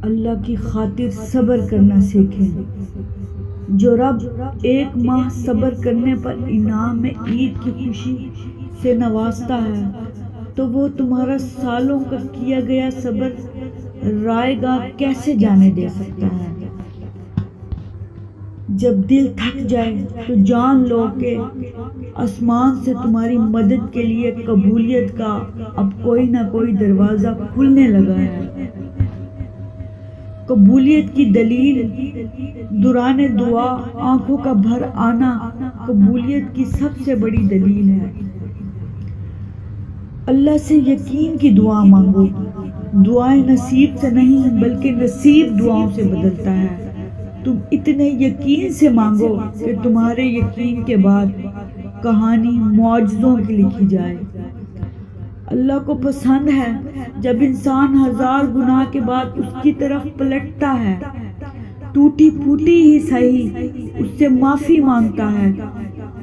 اللہ کی خاطر صبر کرنا سیکھیں۔ جو رب 1 ماہ صبر کرنے پر انعام میں عید کی خوشی سے نوازتا ہے تو وہ تمہارا سالوں کا کیا گیا صبر رائے گاہ کیسے جانے دے سکتا ہے۔ جب دل تھک جائے تو جان لو کہ آسمان سے تمہاری مدد کے لیے قبولیت کا اب کوئی نہ کوئی دروازہ کھلنے لگا ہے۔ قبولیت کی دلیل دوران دعا آنکھوں کا بھر آنا قبولیت کی سب سے بڑی دلیل ہے۔ اللہ سے یقین کی دعا مانگو۔ دعائیں نصیب سے نہیں بلکہ نصیب دعاؤں سے بدلتا ہے۔ تم اتنے یقین سے مانگو کہ تمہارے یقین کے بعد کہانی معجزوں کی لکھی جائے۔ اللہ کو پسند ہے جب انسان 1000 گناہ کے بعد اس کی طرف پلٹتا ہے، ٹوٹی پھوٹی ہی صحیح اس سے معافی مانگتا ہے،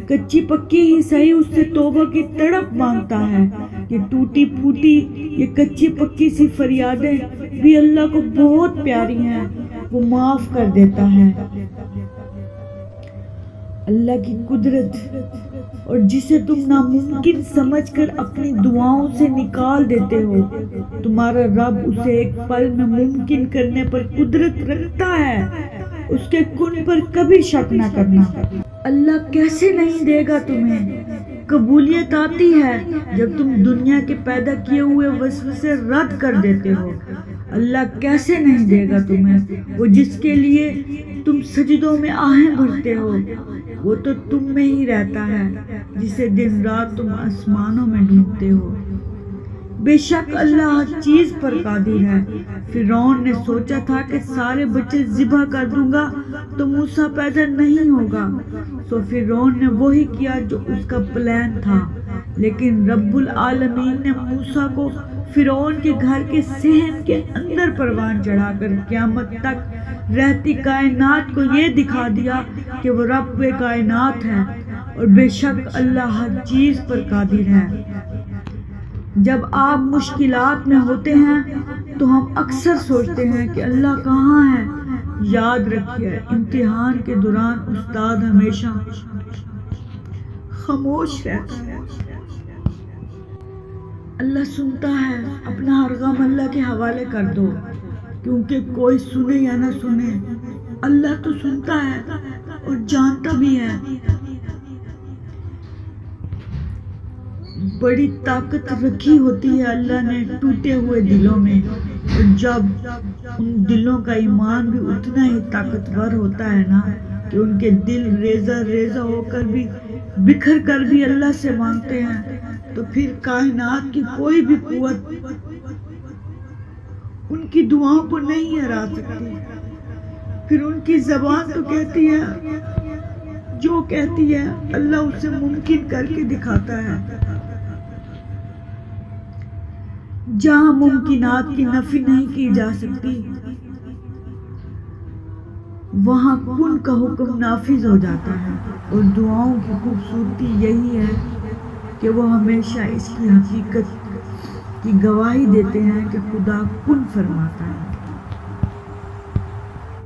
کچی پکی ہی صحیح اس سے توبہ کی تڑپ مانگتا ہے۔ یہ ٹوٹی پھوٹی یہ کچی پکی سی فریادیں بھی اللہ کو بہت پیاری ہیں، وہ معاف کر دیتا ہے۔ اللہ کی قدرت اور جسے تم ناممکن سمجھ کر اپنی دعاؤں سے نکال دیتے ہو، تمہارا رب اسے ایک پل میں ممکن کرنے پر قدرت رکھتا ہے۔ اس کے کن پر کبھی شک نہ کرنا۔ اللہ کیسے نہیں دے گا تمہیں؟ قبولیت آتی ہے جب تم دنیا کے پیدا کیے ہوئے وسوسے رد کر دیتے ہو۔ اللہ کیسے نہیں دے گا تمہیں؟ وہ جس کے لیے تم سجدوں میں آہیں بھرتے ہو، وہ تو تم میں ہی رہتا ہے، جسے دن رات تم آسمانوں میں ڈھونڈتے ہو۔ بے شک اللہ ہر چیز پر قادر ہے۔ فرعون نے سوچا تھا کہ سارے بچے ذبح کر دوں گا تو موسیٰ پیدا نہیں ہوگا، سو فرعون نے وہی کیا جو اس کا پلان تھا، لیکن رب العالمین نے موسیٰ کو فرعون کے گھر کے صحن کے اندر پروان چڑھا کر قیامت تک رہتی کائنات کو یہ دکھا دیا کہ وہ رب کائنات ہے، اور بے شک اللہ ہر چیز پر قادر ہے۔ جب آپ مشکلات میں ہوتے ہیں تو ہم اکثر سوچتے ہیں کہ اللہ کہاں ہے۔ یاد رکھیے، امتحان کے دوران استاد ہمیشہ خاموش رہتا ہے۔ اللہ سنتا ہے، اپنا ہر غم اللہ کے حوالے کر دو، کیونکہ کوئی سنے یا نہ سنے، اللہ تو سنتا ہے اور جانتا بھی ہے۔ بڑی طاقت رکھی ہوتی ہے اللہ نے ٹوٹے ہوئے دلوں میں، اور جب ان دلوں کا ایمان بھی اتنا ہی طاقتور ہوتا ہے نا کہ ان کے دل ریزہ ریزہ ہو کر بھی بکھر کر بھی اللہ سے مانگتے ہیں، تو پھر کائنات کی کوئی بھی قوت ان کی دعاؤں کو نہیں ہرا سکتی۔ پھر ان کی زبان تو کہتی ہے جو کہتی ہے، اللہ اسے ممکن کر کے دکھاتا ہے۔ جہاں ممکنات کی نفی نہیں کی جا سکتی، وہاں کن کا حکم نافذ ہو جاتا ہے، اور دعاؤں کی خوبصورتی یہی ہے کہ وہ ہمیشہ اس کی حقیقت کی گواہی دیتے ہیں کہ خدا کن فرماتا ہے۔